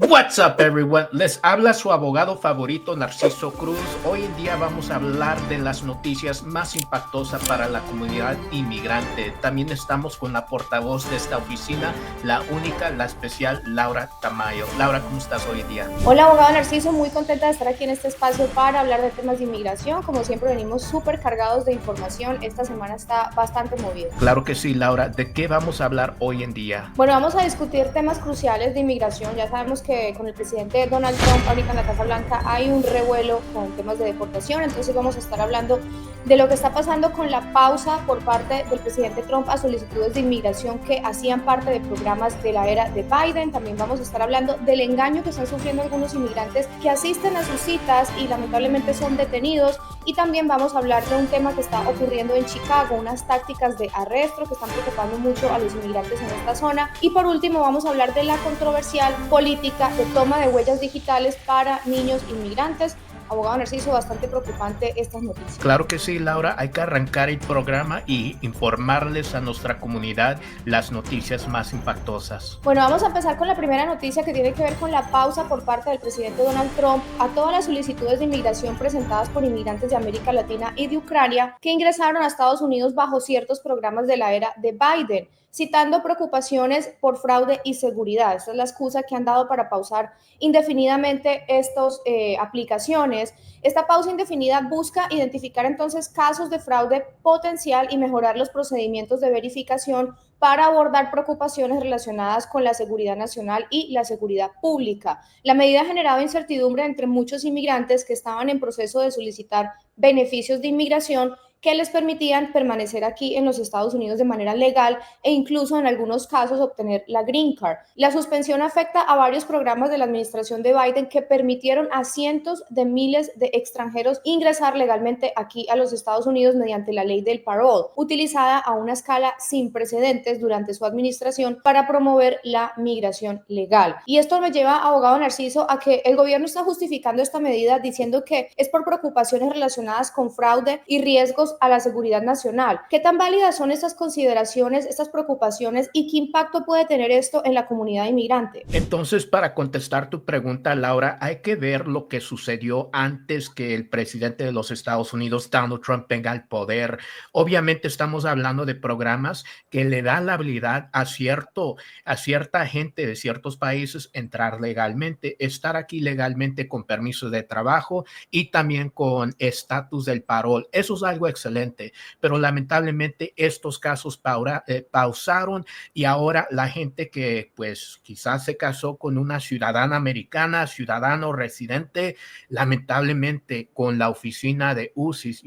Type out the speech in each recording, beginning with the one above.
What's up, everyone? Les habla su abogado favorito, Narciso Cruz. Hoy en día vamos a hablar de las noticias más impactosas para la comunidad inmigrante. También estamos con la portavoz de esta oficina, la única, la especial, Laura Tamayo. Laura, ¿cómo estás hoy en día? Hola, abogado Narciso, muy contenta de estar aquí en este espacio para hablar de temas de inmigración. Como siempre, venimos súper cargados de información. Esta semana está bastante movida. Claro que sí, Laura. ¿De qué vamos a hablar hoy en día? Bueno, vamos a discutir temas cruciales de inmigración. Ya sabemos que con el presidente Donald Trump ahorita en la Casa Blanca hay un revuelo con temas de deportación, entonces vamos a estar hablando de lo que está pasando con la pausa por parte del presidente Trump a solicitudes de inmigración que hacían parte de programas de la era de Biden. También vamos a estar hablando del engaño que están sufriendo algunos inmigrantes que asisten a sus citas y lamentablemente son detenidos. Y también vamos a hablar de un tema que está ocurriendo en Chicago, unas tácticas de arresto que están preocupando mucho a los inmigrantes en esta zona. Y por último vamos a hablar de la controversial política de toma de huellas digitales para niños inmigrantes. Abogado Narciso, bastante preocupante estas noticias. Claro que sí, Laura. Hay que arrancar el programa y informarles a nuestra comunidad las noticias más impactosas. Bueno, vamos a empezar con la primera noticia que tiene que ver con la pausa por parte del presidente Donald Trump a todas las solicitudes de inmigración presentadas por inmigrantes de América Latina y de Ucrania que ingresaron a Estados Unidos bajo ciertos programas de la era de Biden, citando preocupaciones por fraude y seguridad. Esta es la excusa que han dado para pausar indefinidamente estas aplicaciones. Esta pausa indefinida busca identificar entonces casos de fraude potencial y mejorar los procedimientos de verificación para abordar preocupaciones relacionadas con la seguridad nacional y la seguridad pública. La medida ha generado incertidumbre entre muchos inmigrantes que estaban en proceso de solicitar beneficios de inmigración que les permitían permanecer aquí en los Estados Unidos de manera legal e incluso en algunos casos obtener la Green Card. La suspensión afecta a varios programas de la administración de Biden que permitieron a cientos de miles de extranjeros ingresar legalmente aquí a los Estados Unidos mediante la ley del parole, utilizada a una escala sin precedentes durante su administración para promover la migración legal. Y esto me lleva, abogado Narciso, a que el gobierno está justificando esta medida diciendo que es por preocupaciones relacionadas con fraude y riesgos a la seguridad nacional. ¿Qué tan válidas son estas consideraciones, estas preocupaciones y qué impacto puede tener esto en la comunidad inmigrante? Entonces, para contestar tu pregunta, Laura, hay que ver lo que sucedió antes que el presidente de los Estados Unidos, Donald Trump, venga al poder. Obviamente estamos hablando de programas que le dan la habilidad a cierta gente de ciertos países entrar legalmente, estar aquí legalmente con permiso de trabajo y también con estatus del parol. Eso es algo excelente, pero lamentablemente estos casos pausaron y ahora la gente que pues quizás se casó con una ciudadana americana, ciudadano residente, lamentablemente con la oficina de USCIS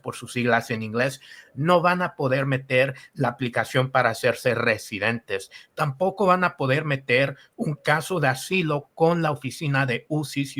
por sus siglas en inglés, no van a poder meter la aplicación para hacerse residentes. Tampoco van a poder meter un caso de asilo con la oficina de USCIS,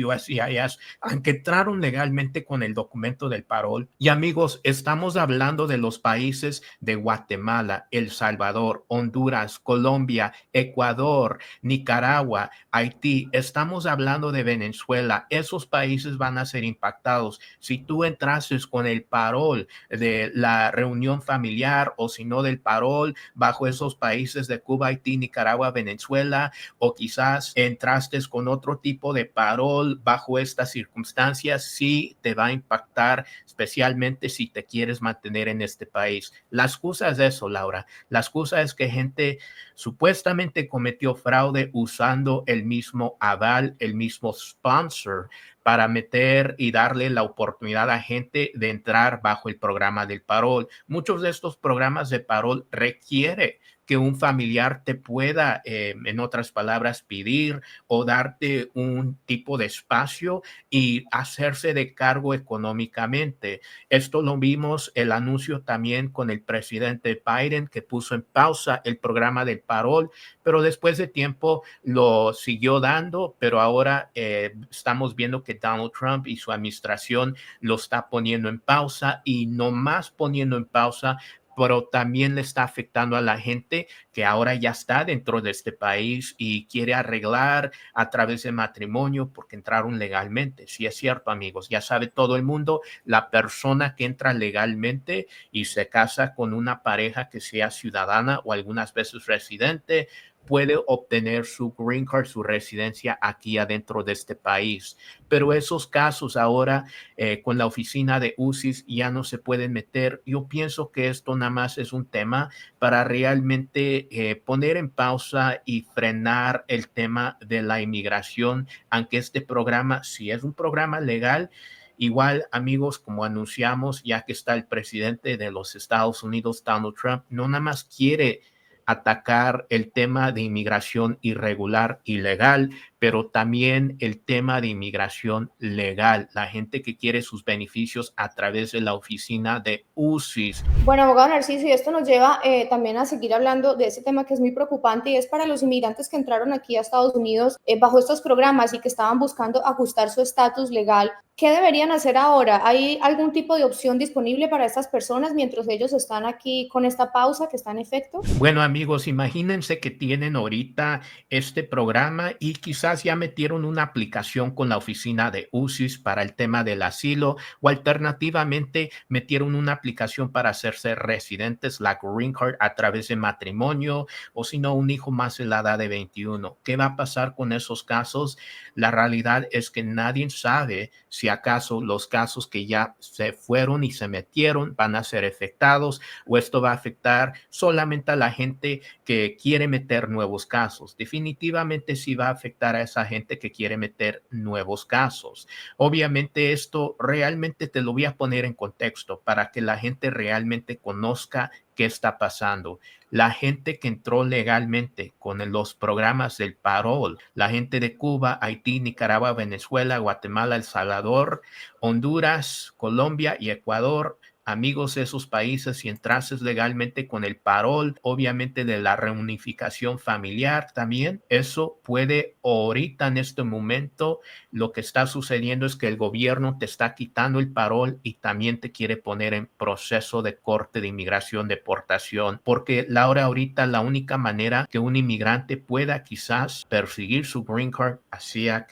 aunque entraron legalmente con el documento del parol. Y amigos, estamos hablando de los países de Guatemala, El Salvador, Honduras, Colombia, Ecuador, Nicaragua, Haití. Estamos hablando de Venezuela. Esos países van a ser impactados. Si tú entrases con el parol de la reunión familiar o si no del parol bajo esos países de Cuba, Haití, Nicaragua, Venezuela, o quizás entraste con otro tipo de parol bajo estas circunstancias, sí te va a impactar, especialmente si te quieres mantener en este país. La excusa es eso, Laura. La excusa es que gente supuestamente cometió fraude usando el mismo aval, el mismo sponsor para meter y darle la oportunidad a gente de entrar bajo el programa del parol. Muchos de estos programas de parol requiere que un familiar te pueda, en otras palabras, pedir o darte un tipo de espacio y hacerse de cargo económicamente. Esto lo vimos el anuncio también con el presidente Biden, que puso en pausa el programa del parol, pero después de tiempo lo siguió dando, pero ahora estamos viendo que Donald Trump y su administración lo está poniendo en pausa y no más poniendo en pausa, pero también le está afectando a la gente que ahora ya está dentro de este país y quiere arreglar a través de matrimonio porque entraron legalmente. Sí es cierto, amigos, ya sabe todo el mundo, la persona que entra legalmente y se casa con una pareja que sea ciudadana o algunas veces residente, puede obtener su green card, su residencia aquí adentro de este país. Pero esos casos ahora con la oficina de UCIS ya no se pueden meter. Yo pienso que esto nada más es un tema para realmente poner en pausa y frenar el tema de la inmigración, aunque este programa, si es un programa legal, igual, amigos, como anunciamos, ya que está el presidente de los Estados Unidos, Donald Trump, no nada más quiere atacar el tema de inmigración irregular, ilegal, pero también el tema de inmigración legal, la gente que quiere sus beneficios a través de la oficina de UCIS. Bueno, abogado Narciso, y esto nos lleva también a seguir hablando de ese tema que es muy preocupante y es para los inmigrantes que entraron aquí a Estados Unidos bajo estos programas y que estaban buscando ajustar su estatus legal. ¿Qué deberían hacer ahora? ¿Hay algún tipo de opción disponible para estas personas mientras ellos están aquí con esta pausa que está en efecto? Bueno, amigos, imagínense que tienen ahorita este programa y quizás ya metieron una aplicación con la oficina de UCIS para el tema del asilo o alternativamente metieron una aplicación para hacerse residentes, la Green Card, a través de matrimonio o si no, un hijo más de la edad de 21. ¿Qué va a pasar con esos casos? La realidad es que nadie sabe si acaso los casos que ya se fueron y se metieron van a ser afectados o esto va a afectar solamente a la gente que quiere meter nuevos casos. Definitivamente sí va a afectar a esa gente que quiere meter nuevos casos. Obviamente esto realmente te lo voy a poner en contexto para que la gente realmente conozca qué está pasando. La gente que entró legalmente con los programas del parol, la gente de Cuba, Haití, Nicaragua, Venezuela, Guatemala, El Salvador, Honduras, Colombia y Ecuador, amigos de esos países, si entrases legalmente con el parol, obviamente de la reunificación familiar también, eso puede ahorita en este momento, lo que está sucediendo es que el gobierno te está quitando el parol y también te quiere poner en proceso de corte de inmigración, deportación, porque Laura, ahorita la única manera que un inmigrante pueda quizás perseguir su green card, sea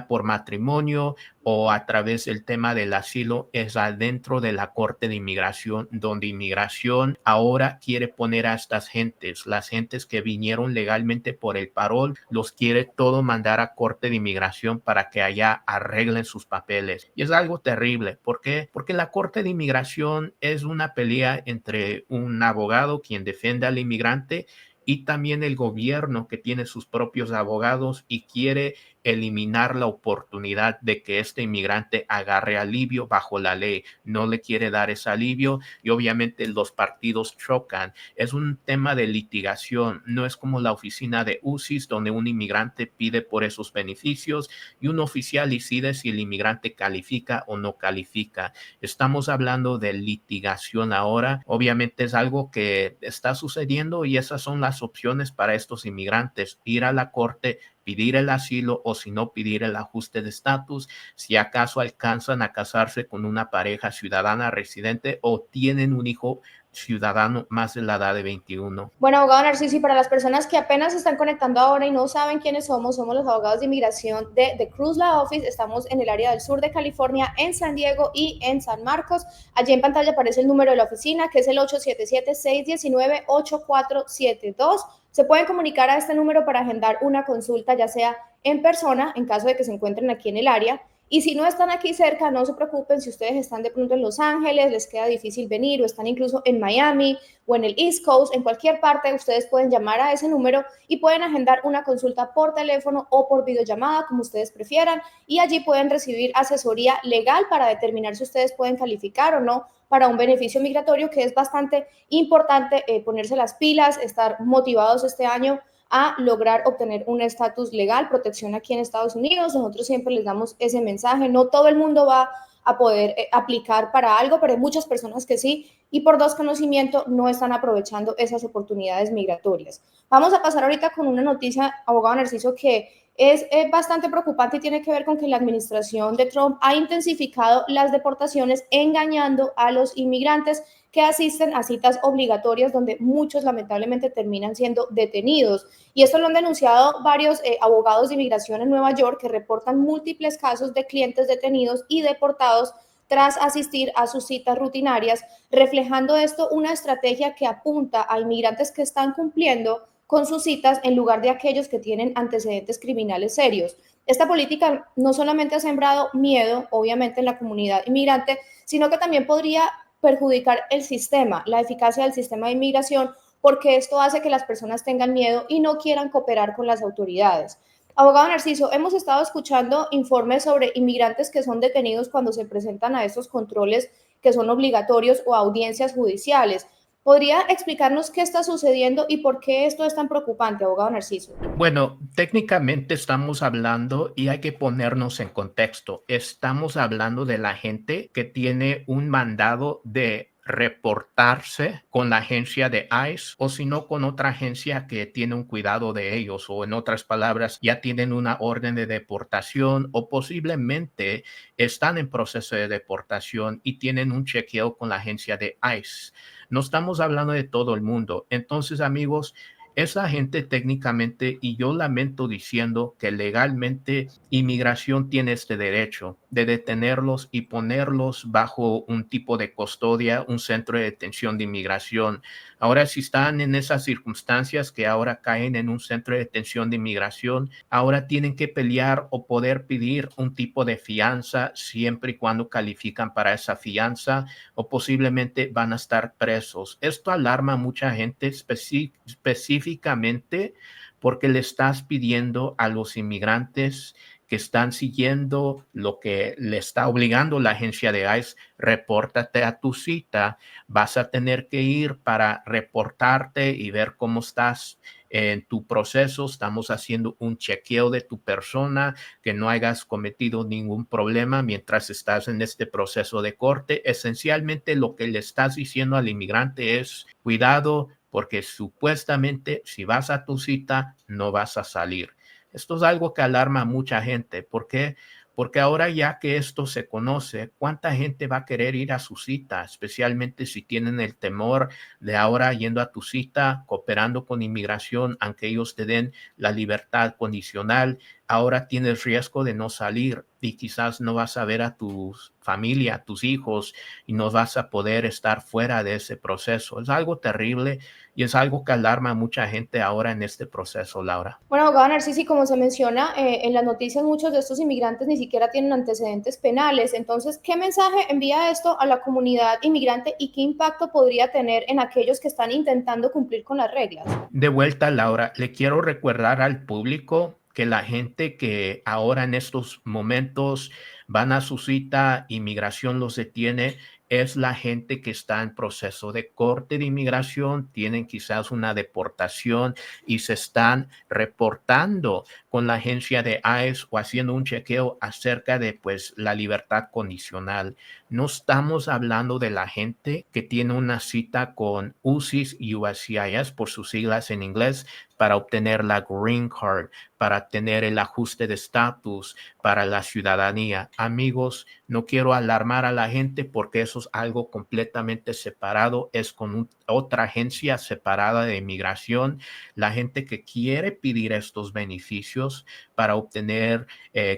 por matrimonio, o a través del tema del asilo es adentro de la Corte de Inmigración, donde inmigración ahora quiere poner a estas gentes, las gentes que vinieron legalmente por el parol, los quiere todo mandar a Corte de Inmigración para que allá arreglen sus papeles. Y es algo terrible. ¿Por qué? Porque la Corte de Inmigración es una pelea entre un abogado quien defiende al inmigrante y también el gobierno que tiene sus propios abogados y quiere eliminar la oportunidad de que este inmigrante agarre alivio bajo la ley. No le quiere dar ese alivio y obviamente los partidos chocan. Es un tema de litigación. No es como la oficina de UCIS donde un inmigrante pide por esos beneficios y un oficial decide si el inmigrante califica o no califica. Estamos hablando de litigación ahora. Obviamente es algo que está sucediendo y esas son las opciones para estos inmigrantes. Ir a la corte, pedir el asilo o si no pedir el ajuste de estatus, si acaso alcanzan a casarse con una pareja ciudadana residente o tienen un hijo ciudadano más de la edad de 21. Bueno, abogado Narciso, y para las personas que apenas se están conectando ahora y no saben quiénes somos, somos los abogados de inmigración de The Cruz Law Office. Estamos en el área del sur de California, en San Diego y en San Marcos. Allí en pantalla aparece el número de la oficina, que es el 877-619-8472. Se pueden comunicar a este número para agendar una consulta, ya sea en persona, en caso de que se encuentren aquí en el área. Y si no están aquí cerca, no se preocupen. Si ustedes están de pronto en Los Ángeles, les queda difícil venir, o están incluso en Miami o en el East Coast, en cualquier parte, ustedes pueden llamar a ese número y pueden agendar una consulta por teléfono o por videollamada, como ustedes prefieran, y allí pueden recibir asesoría legal para determinar si ustedes pueden calificar o no para un beneficio migratorio, que es bastante importante ponerse las pilas, estar motivados este año a lograr obtener un estatus legal, protección aquí en Estados Unidos. Nosotros siempre les damos ese mensaje. No todo el mundo va a poder aplicar para algo, pero hay muchas personas que sí, y por desconocimiento no están aprovechando esas oportunidades migratorias. Vamos a pasar ahorita con una noticia, abogado Narciso, que es bastante preocupante y tiene que ver con que la administración de Trump ha intensificado las deportaciones, engañando a los inmigrantes que asisten a citas obligatorias donde muchos lamentablemente terminan siendo detenidos. Y esto lo han denunciado varios abogados de inmigración en Nueva York, que reportan múltiples casos de clientes detenidos y deportados tras asistir a sus citas rutinarias, reflejando esto una estrategia que apunta a inmigrantes que están cumpliendo con sus citas en lugar de aquellos que tienen antecedentes criminales serios. Esta política no solamente ha sembrado miedo, obviamente, en la comunidad inmigrante, sino que también podría perjudicar el sistema, la eficacia del sistema de inmigración, porque esto hace que las personas tengan miedo y no quieran cooperar con las autoridades. Abogado Narciso, hemos estado escuchando informes sobre inmigrantes que son detenidos cuando se presentan a estos controles que son obligatorios o audiencias judiciales. ¿Podría explicarnos qué está sucediendo y por qué esto es tan preocupante, abogado Narciso? Bueno, técnicamente estamos hablando y hay que ponernos en contexto. Estamos hablando de la gente que tiene un mandado de reportarse con la agencia de ICE o si no con otra agencia que tiene un cuidado de ellos o en otras palabras ya tienen una orden de deportación o posiblemente están en proceso de deportación y tienen un chequeo con la agencia de ICE. No estamos hablando de todo el mundo. Entonces, amigos, esa gente técnicamente, y yo lamento diciendo que legalmente inmigración tiene este derecho de detenerlos y ponerlos bajo un tipo de custodia, un centro de detención de inmigración. Ahora, si están en esas circunstancias que ahora caen en un centro de detención de inmigración, ahora tienen que pelear o poder pedir un tipo de fianza siempre y cuando califican para esa fianza o posiblemente van a estar presos. Esto alarma a mucha gente específicamente porque le estás pidiendo a los inmigrantes que están siguiendo lo que le está obligando la agencia de ICE, repórtate a tu cita, vas a tener que ir para reportarte y ver cómo estás en tu proceso. Estamos haciendo un chequeo de tu persona, que no hayas cometido ningún problema mientras estás en este proceso de corte. Esencialmente lo que le estás diciendo al inmigrante es cuidado porque supuestamente si vas a tu cita no vas a salir. Esto es algo que alarma a mucha gente. ¿Por qué? Porque ahora ya que esto se conoce, ¿cuánta gente va a querer ir a su cita? Especialmente si tienen el temor de ahora yendo a tu cita, cooperando con inmigración, aunque ellos te den la libertad condicional, ahora tienes riesgo de no salir y quizás no vas a ver a tu familia, a tus hijos y no vas a poder estar fuera de ese proceso. Es algo terrible y es algo que alarma a mucha gente ahora en este proceso, Laura. Bueno, abogado Narcisi, como se menciona en las noticias, muchos de estos inmigrantes ni siquiera tienen antecedentes penales. Entonces, ¿qué mensaje envía esto a la comunidad inmigrante y qué impacto podría tener en aquellos que están intentando cumplir con las reglas? De vuelta, Laura, le quiero recordar al público que la gente que ahora en estos momentos van a su cita, inmigración los detiene, es la gente que está en proceso de corte de inmigración, tienen quizás una deportación y se están reportando con la agencia de ICE o haciendo un chequeo acerca de pues la libertad condicional. No estamos hablando de la gente que tiene una cita con UCIS y USCIS por sus siglas en inglés para obtener la Green Card, para tener el ajuste de estatus, para la ciudadanía. Amigos, no quiero alarmar a la gente porque eso es algo completamente separado, es con otra agencia separada de inmigración. La gente que quiere pedir estos beneficios para obtener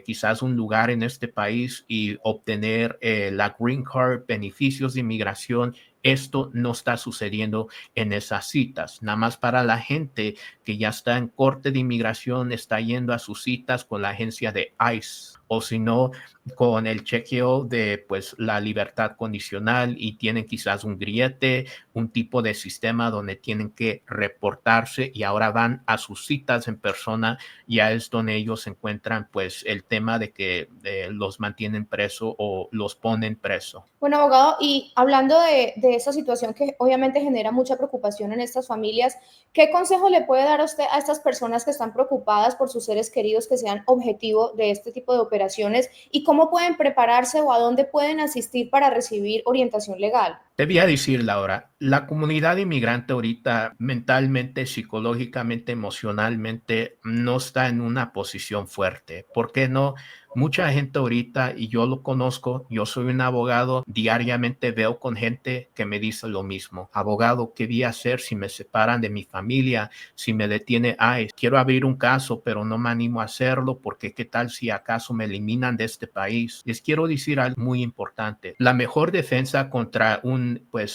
quizás un lugar en este país y obtener la Green Card, beneficios de inmigración, esto no está sucediendo en esas citas. Nada más para la gente que ya está en corte de inmigración, está yendo a sus citas con la agencia de ICE o si no, con el chequeo de pues la libertad condicional y tienen quizás un grillete, un tipo de sistema donde tienen que reportarse y ahora van a sus citas en persona, ya es donde ellos encuentran pues el tema de que los mantienen preso o los ponen preso. Bueno, abogado, y hablando de esta situación que obviamente genera mucha preocupación en estas familias, ¿qué consejo le puede dar a usted a estas personas que están preocupadas por sus seres queridos que sean objetivo de este tipo de operaciones y cómo pueden prepararse o a dónde pueden asistir para recibir orientación legal? Te voy a decir, Laura, la comunidad inmigrante ahorita mentalmente, psicológicamente, emocionalmente no está en una posición fuerte. ¿Por qué no? Mucha gente ahorita, y yo lo conozco, yo soy un abogado, diariamente veo con gente que me dice lo mismo. Abogado, ¿qué voy a hacer si me separan de mi familia, si me detiene ICE? Quiero abrir un caso, pero no me animo a hacerlo porque ¿qué tal si acaso me eliminan de este país? Les quiero decir algo muy importante. La mejor defensa contra un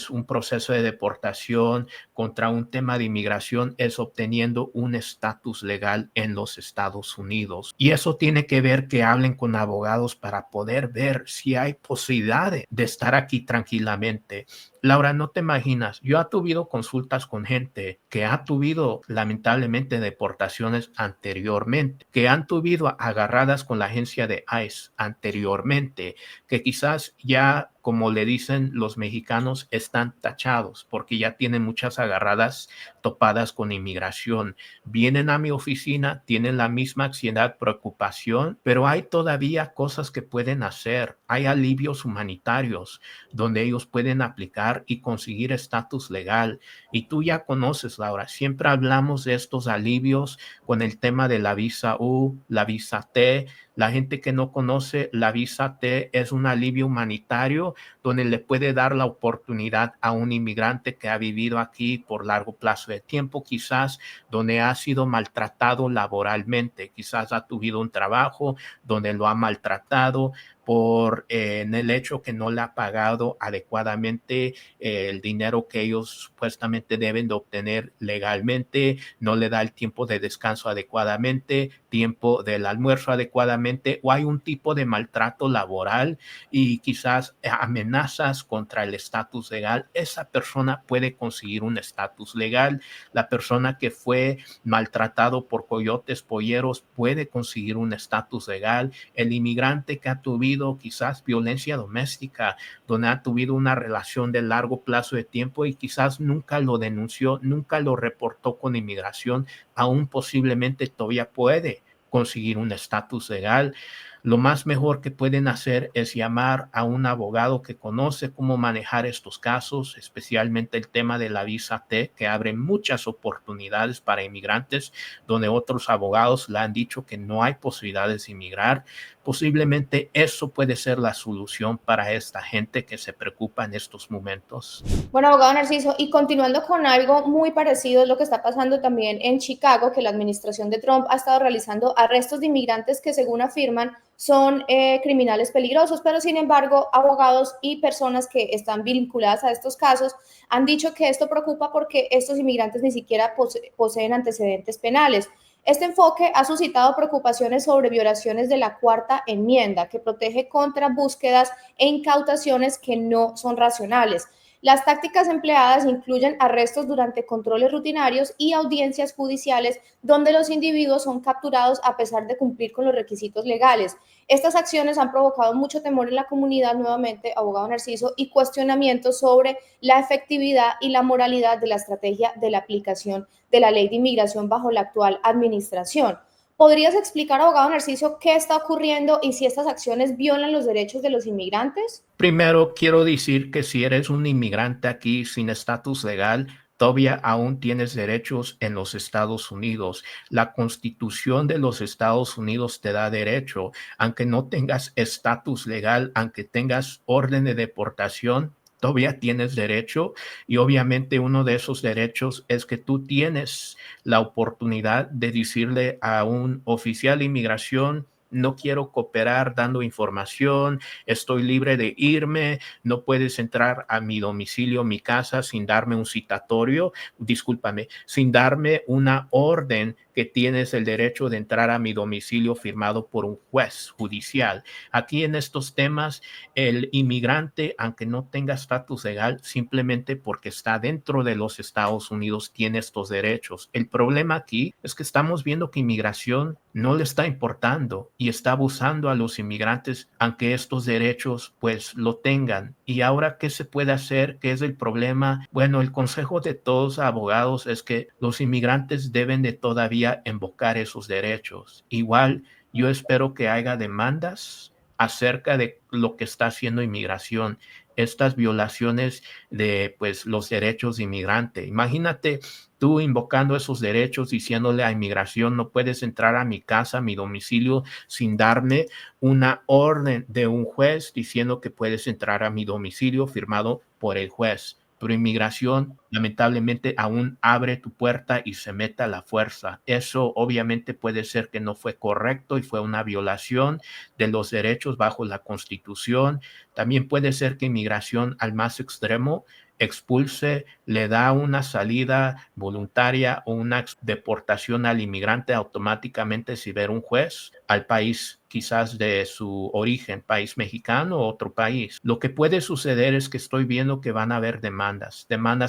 un proceso de deportación, contra un tema de inmigración, es obteniendo un estatus legal en los Estados Unidos. Y eso tiene que ver que hablen con abogados para poder ver si hay posibilidad de estar aquí tranquilamente. Laura, no te imaginas, yo he tenido consultas con gente que ha tenido lamentablemente deportaciones anteriormente, que han tenido agarradas con la agencia de ICE anteriormente, que quizás ya, como le dicen los mexicanos, están tachados porque ya tienen muchas agarradas topadas con inmigración. Vienen a mi oficina, tienen la misma ansiedad, preocupación, pero hay todavía cosas que pueden hacer. Hay alivios humanitarios donde ellos pueden aplicar y conseguir estatus legal. Y tú ya conoces, Laura, siempre hablamos de estos alivios con el tema de la visa U, la visa T. La gente que no conoce, la visa T es un alivio humanitario donde le puede dar la oportunidad a un inmigrante que ha vivido aquí por largo plazo de tiempo, quizás donde ha sido maltratado laboralmente, quizás ha tenido un trabajo donde lo ha maltratado por en el hecho que no le ha pagado adecuadamente el dinero que ellos supuestamente deben de obtener legalmente, no le da el tiempo de descanso adecuadamente, tiempo del almuerzo adecuadamente, o hay un tipo de maltrato laboral y quizás amenazas contra el estatus legal. Esa persona puede conseguir un estatus legal. La persona que fue maltratado por coyotes polleros puede conseguir un estatus legal. El inmigrante que ha tenido quizás violencia doméstica, donde ha tenido una relación de largo plazo de tiempo y quizás nunca lo denunció, nunca lo reportó con inmigración, aún posiblemente todavía puede conseguir un estatus legal. Lo más mejor que pueden hacer es llamar a un abogado que conoce cómo manejar estos casos, especialmente el tema de la visa T, que abre muchas oportunidades para inmigrantes, donde otros abogados le han dicho que no hay posibilidades de inmigrar. Posiblemente eso puede ser la solución para esta gente que se preocupa en estos momentos. Bueno, abogado Narciso, y continuando con algo muy parecido es lo que está pasando también en Chicago, que la administración de Trump ha estado realizando arrestos de inmigrantes que, según afirman, son criminales peligrosos, pero sin embargo, abogados y personas que están vinculadas a estos casos han dicho que esto preocupa porque estos inmigrantes ni siquiera poseen antecedentes penales. Este enfoque ha suscitado preocupaciones sobre violaciones de la Cuarta Enmienda, que protege contra búsquedas e incautaciones que no son racionales. Las tácticas empleadas incluyen arrestos durante controles rutinarios y audiencias judiciales donde los individuos son capturados a pesar de cumplir con los requisitos legales. Estas acciones han provocado mucho temor en la comunidad, nuevamente, abogado Narciso, y cuestionamientos sobre la efectividad y la moralidad de la estrategia de la aplicación de la ley de inmigración bajo la actual administración. ¿Podrías explicar, abogado Narciso, qué está ocurriendo y si estas acciones violan los derechos de los inmigrantes? Primero, quiero decir que si eres un inmigrante aquí sin estatus legal, todavía aún tienes derechos en los Estados Unidos. La Constitución de los Estados Unidos te da derecho, aunque no tengas estatus legal, aunque tengas orden de deportación, todavía tienes derecho y obviamente uno de esos derechos es que tú tienes la oportunidad de decirle a un oficial de inmigración: no quiero cooperar dando información, estoy libre de irme, no puedes entrar a mi domicilio, mi casa, sin darme un citatorio, discúlpame, sin darme una orden que tienes el derecho de entrar a mi domicilio firmado por un juez judicial. Aquí en estos temas, el inmigrante, aunque no tenga estatus legal, simplemente porque está dentro de los Estados Unidos, tiene estos derechos. El problema aquí es que estamos viendo que inmigración no le está importando y está abusando a los inmigrantes, aunque estos derechos pues lo tengan. Y ahora, ¿qué se puede hacer? ¿Qué es el problema? Bueno, el consejo de todos abogados es que los inmigrantes deben de todavía invocar esos derechos. Igual, yo espero que haya demandas acerca de lo que está haciendo inmigración, estas violaciones de pues los derechos de inmigrante. Imagínate tú invocando esos derechos, diciéndole a inmigración: no puedes entrar a mi casa, a mi domicilio, sin darme una orden de un juez diciendo que puedes entrar a mi domicilio firmado por el juez. Pero inmigración lamentablemente aún abre tu puerta y se mete a la fuerza. Eso obviamente puede ser que no fue correcto y fue una violación de los derechos bajo la Constitución. También puede ser que inmigración al más extremo expulse, le da una salida voluntaria o una deportación al inmigrante automáticamente si ver un juez al país quizás de su origen, país mexicano o otro país. Lo que puede suceder es que estoy viendo que van a haber demandas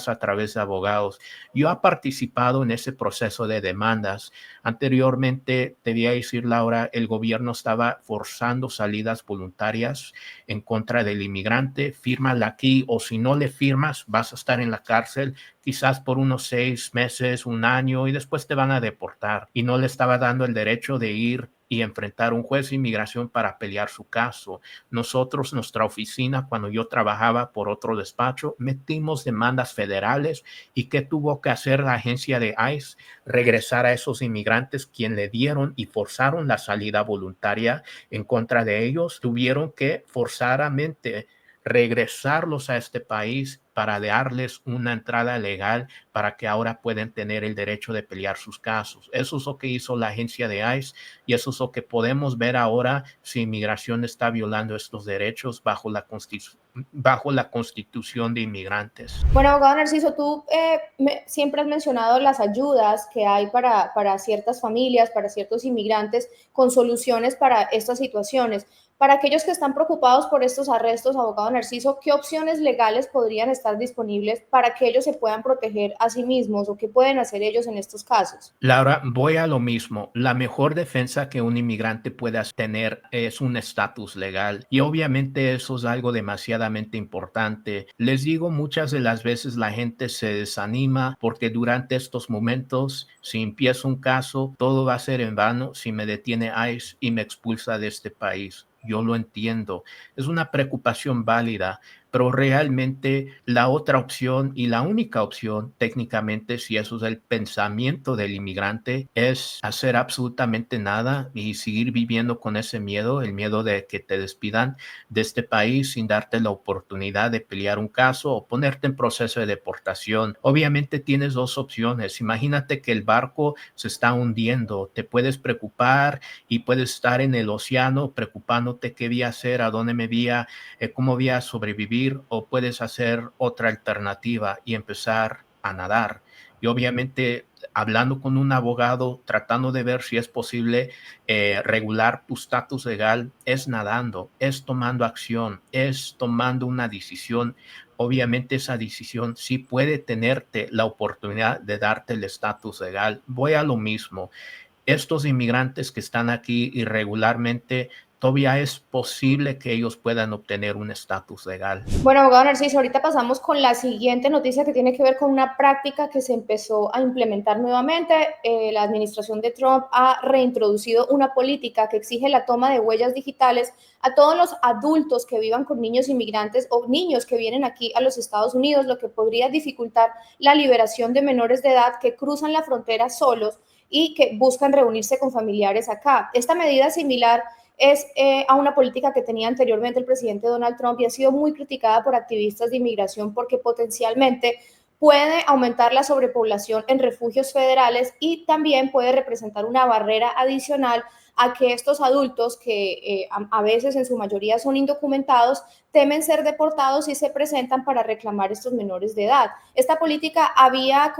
a través de abogados. Yo he participado en ese proceso de demandas. Anteriormente, te voy a decir, Laura, el gobierno estaba forzando salidas voluntarias en contra del inmigrante. Fírmala aquí o si no le firmas, vas a estar en la cárcel quizás por unos 6 meses, un año y después te van a deportar. Y no le estaba dando el derecho de ir y enfrentar un juez de inmigración para pelear su caso. Nosotros, nuestra oficina, cuando yo trabajaba por otro despacho, metimos demandas federales. ¿Y qué tuvo que hacer la agencia de ICE? Regresar a esos inmigrantes quien le dieron y forzaron la salida voluntaria en contra de ellos. Tuvieron que forzadamente regresarlos a este país para darles una entrada legal para que ahora puedan tener el derecho de pelear sus casos. Eso es lo que hizo la agencia de ICE y eso es lo que podemos ver ahora si inmigración está violando estos derechos bajo la Constitución de Inmigrantes. Bueno, abogado Narciso, tú siempre has mencionado las ayudas que hay para ciertas familias, para ciertos inmigrantes, con soluciones para estas situaciones. Para aquellos que están preocupados por estos arrestos, abogado Narciso, ¿qué opciones legales podrían estar disponibles para que ellos se puedan proteger a sí mismos o qué pueden hacer ellos en estos casos? Laura, voy a lo mismo. La mejor defensa que un inmigrante pueda tener es un estatus legal y obviamente eso es algo demasiadamente importante. Les digo, muchas de las veces la gente se desanima porque durante estos momentos, si empiezo un caso, todo va a ser en vano si me detiene ICE y me expulsa de este país. Yo lo entiendo. Es una preocupación válida, pero realmente la otra opción y la única opción técnicamente, si eso es el pensamiento del inmigrante, es hacer absolutamente nada y seguir viviendo con ese miedo, el miedo de que te despidan de este país sin darte la oportunidad de pelear un caso o ponerte en proceso de deportación. Obviamente tienes dos opciones. Imagínate que el barco se está hundiendo, te puedes preocupar y puedes estar en el océano preocupándote qué voy a hacer, a dónde me voy a, cómo voy a sobrevivir, o puedes hacer otra alternativa y empezar a nadar. Y obviamente hablando con un abogado, tratando de ver si es posible regular tu estatus legal, es nadando, es tomando acción, es tomando una decisión. Obviamente esa decisión sí puede tenerte la oportunidad de darte el estatus legal. Voy a lo mismo. Estos inmigrantes que están aquí irregularmente, todavía es posible que ellos puedan obtener un estatus legal. Bueno, abogado Narciso, ahorita pasamos con la siguiente noticia que tiene que ver con una práctica que se empezó a implementar nuevamente. La administración de Trump ha reintroducido una política que exige la toma de huellas digitales a todos los adultos que vivan con niños inmigrantes o niños que vienen aquí a los Estados Unidos, lo que podría dificultar la liberación de menores de edad que cruzan la frontera solos y que buscan reunirse con familiares acá. Esta medida similar es a una política que tenía anteriormente el presidente Donald Trump y ha sido muy criticada por activistas de inmigración porque potencialmente puede aumentar la sobrepoblación en refugios federales y también puede representar una barrera adicional a que estos adultos, que a veces en su mayoría son indocumentados, temen ser deportados y se presentan para reclamar estos menores de edad. Esta política había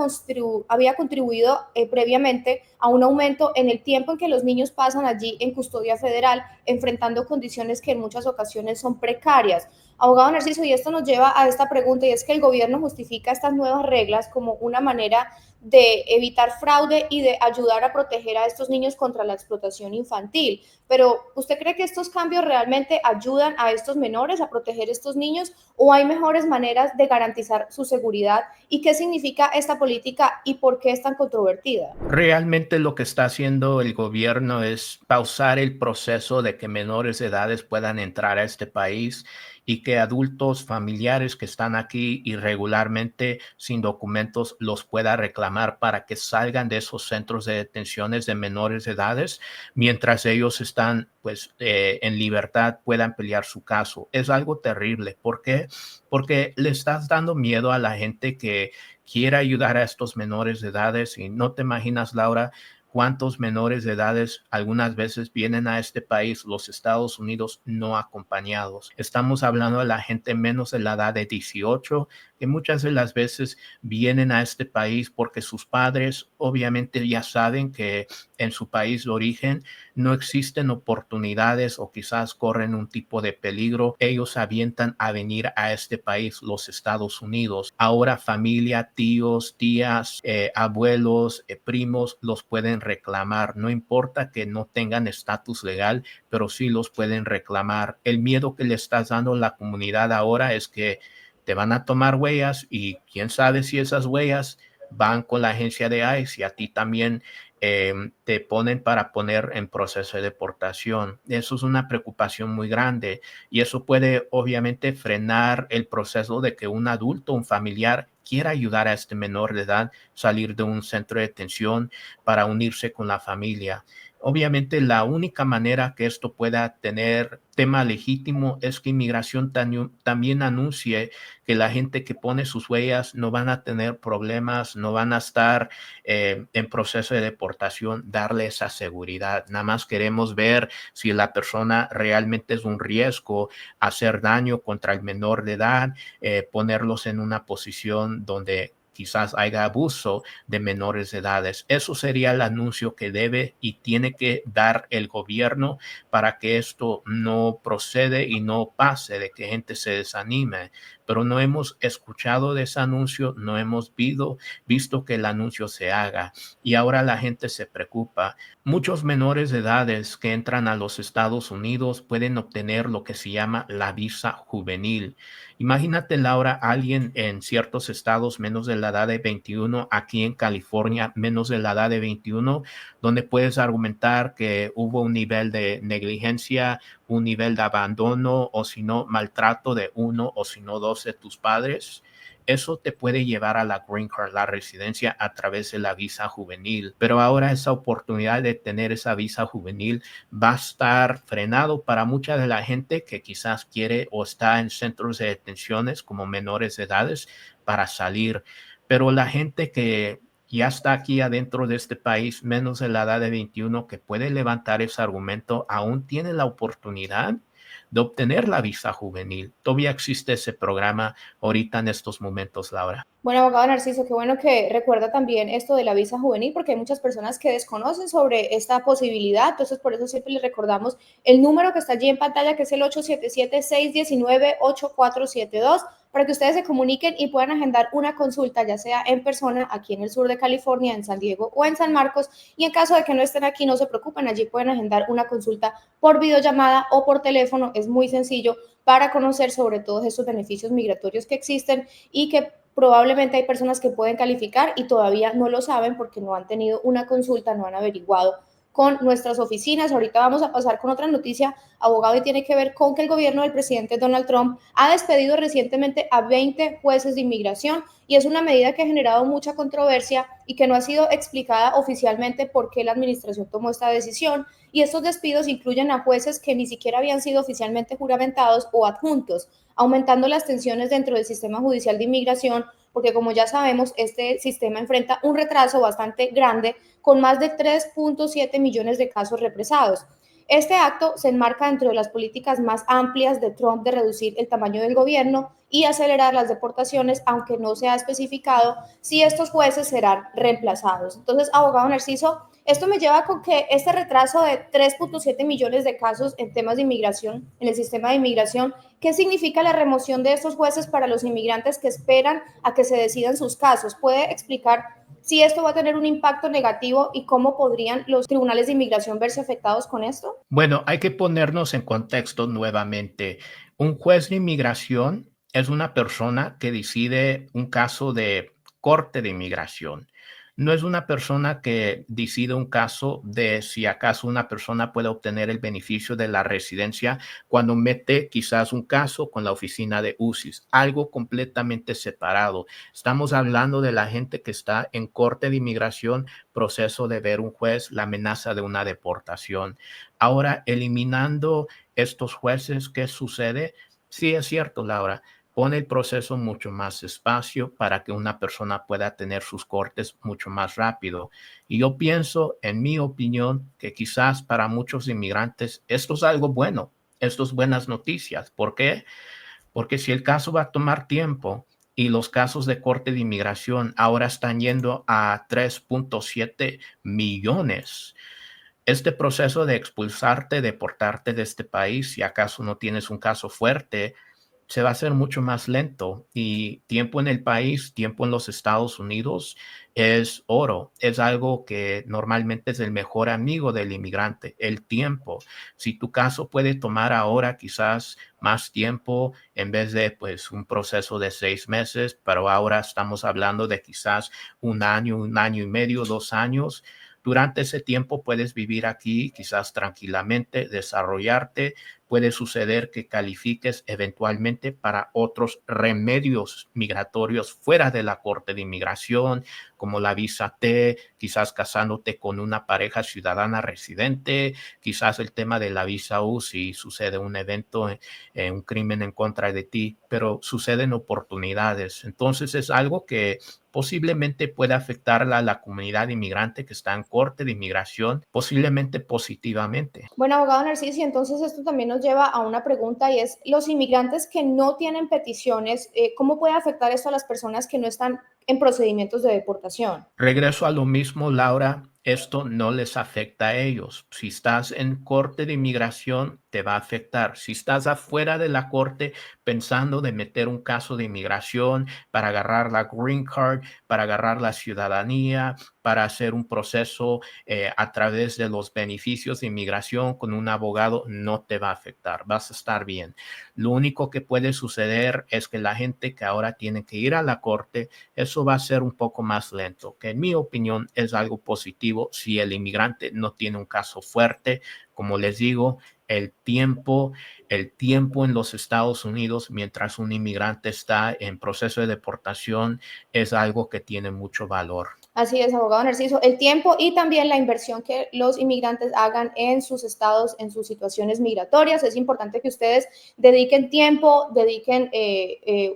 contribuido previamente a un aumento en el tiempo en que los niños pasan allí en custodia federal, enfrentando condiciones que en muchas ocasiones son precarias. Abogado Narciso, y esto nos lleva a esta pregunta, y es que el gobierno justifica estas nuevas reglas como una manera de evitar fraude y de ayudar a proteger a estos niños contra la explotación infantil. Pero, ¿usted cree que estos cambios realmente ayudan a estos menores a proteger a estos niños o hay mejores maneras de garantizar su seguridad? ¿Y qué significa esta política y por qué es tan controvertida? Realmente lo que está haciendo el gobierno es pausar el proceso de que menores de edades puedan entrar a este país y que adultos familiares que están aquí irregularmente sin documentos los pueda reclamar para que salgan de esos centros de detenciones de menores de edades mientras ellos están pues en libertad puedan pelear su caso. Es algo terrible. ¿Por qué? Porque le estás dando miedo a la gente que quiere ayudar a estos menores de edades y no te imaginas, Laura, cuántos menores de edades algunas veces vienen a este país, los Estados Unidos, no acompañados. Estamos hablando de la gente menos de la edad de 18, que muchas de las veces vienen a este país porque sus padres obviamente ya saben que en su país de origen no existen oportunidades o quizás corren un tipo de peligro. Ellos avientan a venir a este país, los Estados Unidos. Ahora familia, tíos, tías, abuelos, primos los pueden reclamar. No importa que no tengan estatus legal, pero sí los pueden reclamar. El miedo que le estás dando a la comunidad ahora es que te van a tomar huellas y quién sabe si esas huellas van con la agencia de ICE y a ti también te ponen para poner en proceso de deportación. Eso es una preocupación muy grande y eso puede obviamente frenar el proceso de que un adulto, un familiar, quiera ayudar a este menor de edad salir de un centro de detención para unirse con la familia. Obviamente la única manera que esto pueda tener tema legítimo es que inmigración también anuncie que la gente que pone sus huellas no van a tener problemas, no van a estar en proceso de deportación, darle esa seguridad. Nada más queremos ver si la persona realmente es un riesgo, hacer daño contra el menor de edad, ponerlos en una posición donde quizás haya abuso de menores de edades. Eso sería el anuncio que debe y tiene que dar el gobierno para que esto no procede y no pase, de que gente se desanime. Pero no hemos escuchado de ese anuncio, no hemos visto que el anuncio se haga y ahora la gente se preocupa. Muchos menores de edades que entran a los Estados Unidos pueden obtener lo que se llama la visa juvenil. Imagínate, Laura, alguien en ciertos estados menos de la edad de 21, aquí en California menos de la edad de 21, donde puedes argumentar que hubo un nivel de negligencia, un nivel de abandono o si no maltrato de uno o si no dos de tus padres. Eso te puede llevar a la Green Card, la residencia a través de la visa juvenil. Pero ahora esa oportunidad de tener esa visa juvenil va a estar frenado para mucha de la gente que quizás quiere o está en centros de detenciones como menores de edades para salir. Pero la gente que ya está aquí adentro de este país, menos de la edad de 21, que puede levantar ese argumento, aún tiene la oportunidad de obtener la visa juvenil. Todavía existe ese programa ahorita en estos momentos, Laura. Bueno, abogado Narciso, qué bueno que recuerda también esto de la visa juvenil, porque hay muchas personas que desconocen sobre esta posibilidad, entonces por eso siempre les recordamos el número que está allí en pantalla, que es el 877-619-8472, para que ustedes se comuniquen y puedan agendar una consulta, ya sea en persona, aquí en el sur de California, en San Diego o en San Marcos, y en caso de que no estén aquí, no se preocupen, allí pueden agendar una consulta por videollamada o por teléfono, es muy sencillo para conocer sobre todos estos beneficios migratorios que existen y que probablemente hay personas que pueden calificar y todavía no lo saben porque no han tenido una consulta, no han averiguado con nuestras oficinas. Ahorita vamos a pasar con otra noticia, abogado, y tiene que ver con que el gobierno del presidente Donald Trump ha despedido recientemente a 20 jueces de inmigración y es una medida que ha generado mucha controversia y que no ha sido explicada oficialmente por qué la administración tomó esta decisión. Y estos despidos incluyen a jueces que ni siquiera habían sido oficialmente juramentados o adjuntos, aumentando las tensiones dentro del sistema judicial de inmigración, porque como ya sabemos, este sistema enfrenta un retraso bastante grande con más de 3.7 millones de casos represados. Este acto se enmarca dentro de las políticas más amplias de Trump de reducir el tamaño del gobierno y acelerar las deportaciones, aunque no se ha especificado si estos jueces serán reemplazados. Entonces, abogado Narciso, esto me lleva con que este retraso de 3.7 millones de casos en temas de inmigración, en el sistema de inmigración, ¿qué significa la remoción de estos jueces para los inmigrantes que esperan a que se decidan sus casos? ¿Puede explicar si esto va a tener un impacto negativo y cómo podrían los tribunales de inmigración verse afectados con esto? Bueno, hay que ponernos en contexto nuevamente. Un juez de inmigración es una persona que decide un caso de corte de inmigración. No es una persona que decide un caso de si acaso una persona puede obtener el beneficio de la residencia cuando mete quizás un caso con la oficina de UCIS, algo completamente separado. Estamos hablando de la gente que está en corte de inmigración, proceso de ver un juez, la amenaza de una deportación. Ahora, eliminando estos jueces, ¿qué sucede? Sí, es cierto, Laura, pone el proceso mucho más despacio para que una persona pueda tener sus cortes mucho más rápido. Y yo pienso, en mi opinión, que quizás para muchos inmigrantes esto es algo bueno, esto es buenas noticias. ¿Por qué? Porque si el caso va a tomar tiempo y los casos de corte de inmigración ahora están yendo a 3.7 millones, este proceso de expulsarte, deportarte de este país, si acaso no tienes un caso fuerte, se va a hacer mucho más lento y tiempo en el país, tiempo en los Estados Unidos es oro, es algo que normalmente es el mejor amigo del inmigrante, el tiempo. Si tu caso puede tomar ahora quizás más tiempo en vez de pues un proceso de 6 meses, pero ahora estamos hablando de quizás un año y medio, 2 años. Durante ese tiempo puedes vivir aquí quizás tranquilamente, desarrollarte. Puede suceder que califiques eventualmente para otros remedios migratorios fuera de la Corte de Inmigración, como la visa T, quizás casándote con una pareja ciudadana residente, quizás el tema de la visa U si sucede un evento, un crimen en contra de ti, pero suceden oportunidades. Entonces es algo que posiblemente puede afectar a la comunidad inmigrante que está en corte de inmigración, posiblemente positivamente. Bueno, abogado Narciso, entonces esto también nos lleva a una pregunta y es, los inmigrantes que no tienen peticiones, ¿cómo puede afectar esto a las personas que no están en procedimientos de deportación? Regreso a lo mismo, Laura, esto no les afecta a ellos. Si estás en corte de inmigración, te va a afectar. Si estás afuera de la corte pensando de meter un caso de inmigración para agarrar la green card, para agarrar la ciudadanía, para hacer un proceso a través de los beneficios de inmigración con un abogado, no te va a afectar. Vas a estar bien. Lo único que puede suceder es que la gente que ahora tiene que ir a la corte, eso va a ser un poco más lento, que en mi opinión es algo positivo si el inmigrante no tiene un caso fuerte. Como les digo, el tiempo en los Estados Unidos mientras un inmigrante está en proceso de deportación es algo que tiene mucho valor. Así es, abogado Narciso, el tiempo y también la inversión que los inmigrantes hagan en sus estados, en sus situaciones migratorias. Es importante que ustedes dediquen tiempo, dediquen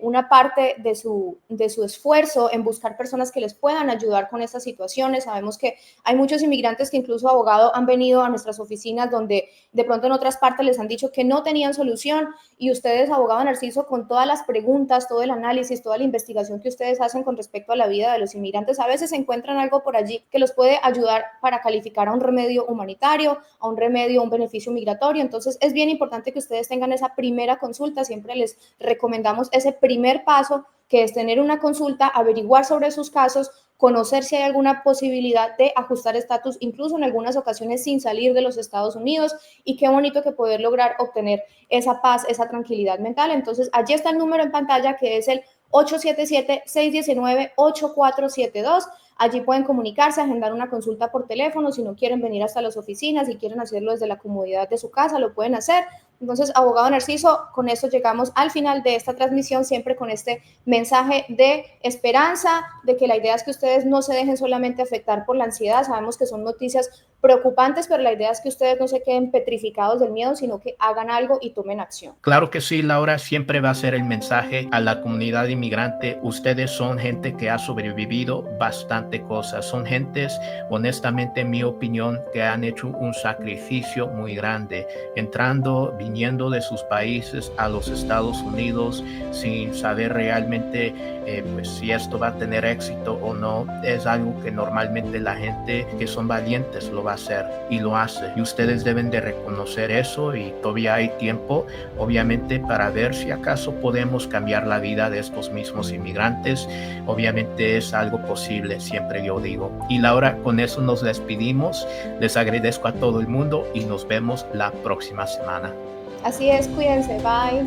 una parte de su esfuerzo en buscar personas que les puedan ayudar con estas situaciones. Sabemos que hay muchos inmigrantes que incluso, abogado, han venido a nuestras oficinas donde de pronto en otras partes les han dicho que no tenían solución y ustedes, abogado Narciso, con todas las preguntas, todo el análisis, toda la investigación que ustedes hacen con respecto a la vida de los inmigrantes, a veces encuentran algo por allí que los puede ayudar para calificar a un remedio humanitario, a un remedio, un beneficio migratorio. Entonces es bien importante que ustedes tengan esa primera consulta. Siempre les recomendamos ese primer paso, que es tener una consulta, averiguar sobre sus casos, conocer si hay alguna posibilidad de ajustar estatus, incluso en algunas ocasiones sin salir de los Estados Unidos, y qué bonito que poder lograr obtener esa paz, esa tranquilidad mental. Entonces, allí está el número en pantalla, que es el 877-619-8472. Allí pueden comunicarse, agendar una consulta por teléfono. Si no quieren venir hasta las oficinas, si quieren hacerlo desde la comodidad de su casa, lo pueden hacer. Entonces, abogado Narciso, con esto llegamos al final de esta transmisión, siempre con este mensaje de esperanza, de que la idea es que ustedes no se dejen solamente afectar por la ansiedad. Sabemos que son noticias preocupantes, pero la idea es que ustedes no se queden petrificados del miedo, sino que hagan algo y tomen acción. Claro que sí, Laura, siempre va a ser el mensaje a la comunidad inmigrante. Ustedes son gente que ha sobrevivido bastante cosas. Son gentes, honestamente, en mi opinión, que han hecho un sacrificio muy grande, entrando, viniendo de sus países a los Estados Unidos sin saber realmente pues, si esto va a tener éxito o no. Es algo que normalmente la gente que son valientes lo va a hacer y lo hace. Y ustedes deben de reconocer eso y todavía hay tiempo, obviamente, para ver si acaso podemos cambiar la vida de estos mismos inmigrantes. Obviamente es algo posible, siempre yo digo. Y Laura, con eso nos despedimos. Les agradezco a todo el mundo y nos vemos la próxima semana. Así es, cuídense, bye.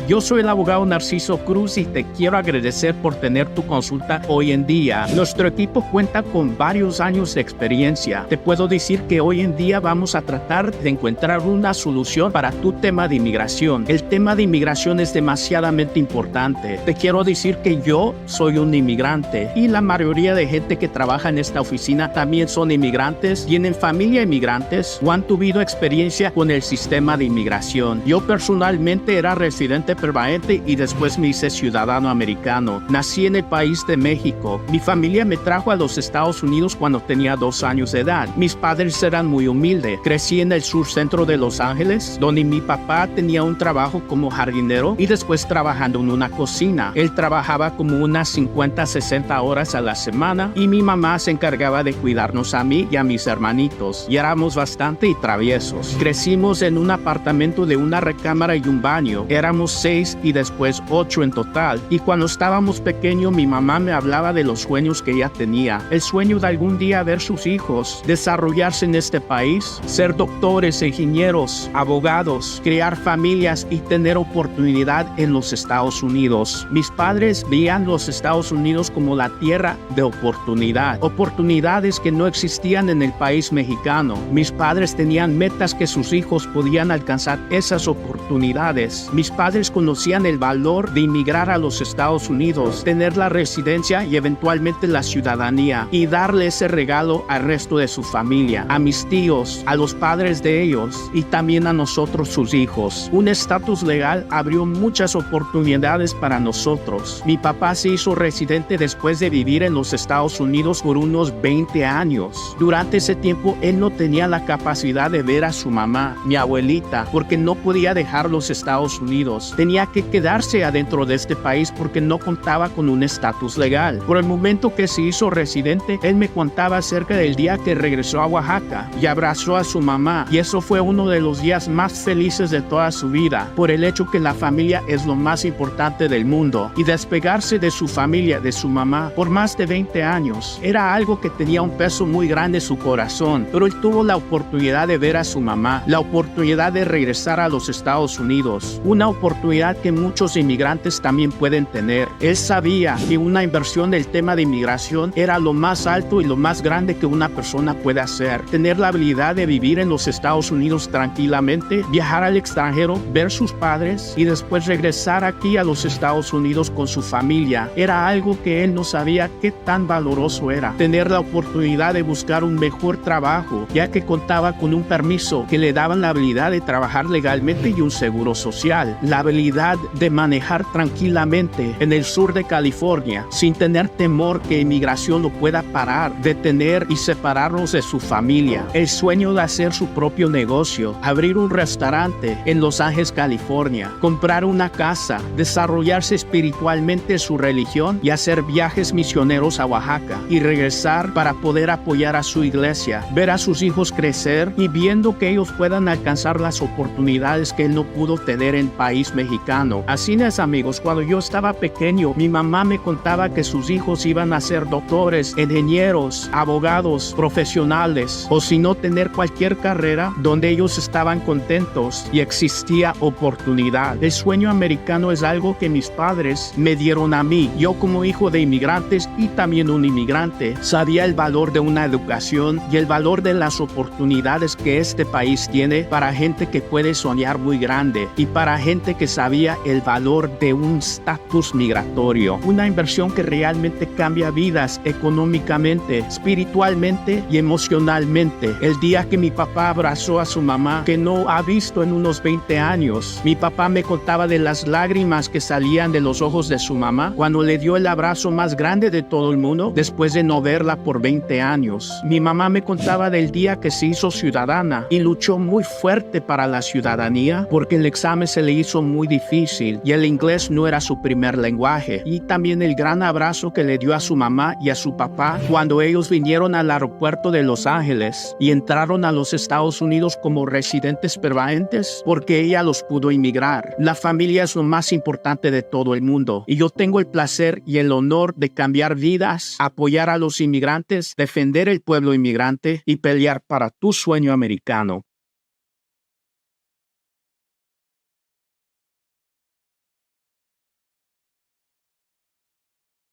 Yo soy el abogado Narciso Cruz y te quiero agradecer por tener tu consulta hoy en día. Nuestro equipo cuenta con varios años de experiencia. Te puedo decir que hoy en día vamos a tratar de encontrar una solución para tu tema de inmigración. El tema de inmigración es demasiadamente importante. Te quiero decir que yo soy un inmigrante y la mayoría de gente que trabaja en esta oficina también son inmigrantes, tienen familia inmigrantes o han tenido experiencia con el sistema de inmigración. Yo personalmente era residente permanente y después me hice ciudadano americano. Nací en el país de México. Mi familia me trajo a los Estados Unidos cuando tenía 2 años de edad. Mis padres eran muy humildes. Crecí en el sur centro de Los Ángeles, donde mi papá tenía un trabajo como jardinero y después trabajando en una cocina. Él trabajaba como unas 50, 60 horas a la semana y mi mamá se encargaba de cuidarnos a mí y a mis hermanitos. Y éramos bastante traviesos. Crecimos en un apartamento de una recámara y un baño. Éramos 6 y después 8 en total. Y cuando estábamos pequeños, mi mamá me hablaba de los sueños que ella tenía. El sueño de algún día ver sus hijos desarrollarse en este país, ser doctores, ingenieros, abogados, crear familias y tener oportunidad en los Estados Unidos. Mis padres veían los Estados Unidos como la tierra de oportunidad. Oportunidades que no existían en el país mexicano. Mis padres tenían metas que sus hijos podían alcanzar esas oportunidades. Mis padres conocían el valor de inmigrar a los Estados Unidos, tener la residencia y eventualmente la ciudadanía y darle ese regalo al resto de su familia, a mis tíos, a los padres de ellos y también a nosotros sus hijos. Un estatus legal abrió muchas oportunidades para nosotros. Mi papá se hizo residente después de vivir en los Estados Unidos por unos 20 años. Durante ese tiempo él no tenía la capacidad de ver a su mamá, mi abuelita, porque no podía dejar los Estados Unidos. Tenía que quedarse adentro de este país porque no contaba con un estatus legal. Por el momento que se hizo residente, él me contaba acerca del día que regresó a Oaxaca y abrazó a su mamá, y eso fue uno de los días más felices de toda su vida, por el hecho que la familia es lo más importante del mundo, y despegarse de su familia, de su mamá, por más de 20 años, era algo que tenía un peso muy grande en su corazón, pero él tuvo la oportunidad de ver a su mamá, la oportunidad de regresar a los Estados Unidos, una oportunidad que muchos inmigrantes también pueden tener. Él sabía que una inversión del tema de inmigración era lo más alto y lo más grande que una persona puede hacer. Tener la habilidad de vivir en los Estados Unidos tranquilamente, viajar al extranjero, ver sus padres y después regresar aquí a los Estados Unidos con su familia. Era algo que él no sabía qué tan valoroso era. Tener la oportunidad de buscar un mejor trabajo, ya que contaba con un permiso que le daban la habilidad de trabajar legalmente y un seguro social. La habilidad de manejar tranquilamente en el sur de California sin tener temor que inmigración lo pueda parar, detener y separarnos de su familia. El sueño de hacer su propio negocio, abrir un restaurante en Los Ángeles, California, comprar una casa, desarrollarse espiritualmente su religión y hacer viajes misioneros a Oaxaca y regresar para poder apoyar a su iglesia, ver a sus hijos crecer y viendo que ellos puedan alcanzar las oportunidades que él no pudo tener en país mexicano. Así es, amigos, cuando yo estaba pequeño, mi mamá me contaba que sus hijos iban a ser doctores, ingenieros, abogados, profesionales, o si no, tener cualquier carrera donde ellos estaban contentos y existía oportunidad. El sueño americano es algo que mis padres me dieron a mí. Yo, como hijo de inmigrantes y también un inmigrante, sabía el valor de una educación y el valor de las oportunidades que este país tiene para gente que puede soñar muy grande y para gente que sabía el valor de un estatus migratorio. Una inversión que realmente cambia vidas económicamente, espiritualmente y emocionalmente. El día que mi papá abrazó a su mamá, que no ha visto en unos 20 años, mi papá me contaba de las lágrimas que salían de los ojos de su mamá cuando le dio el abrazo más grande de todo el mundo después de no verla por 20 años. Mi mamá me contaba del día que se hizo ciudadana y luchó muy fuerte para la ciudadanía porque el examen se le hizo muy difícil y el inglés no era su primer lenguaje. Y también el gran abrazo que le dio a su mamá y a su papá cuando ellos vinieron al aeropuerto de Los Ángeles y entraron a los Estados Unidos como residentes permanentes porque ella los pudo inmigrar. La familia es lo más importante de todo el mundo y yo tengo el placer y el honor de cambiar vidas, apoyar a los inmigrantes, defender el pueblo inmigrante y pelear para tu sueño americano.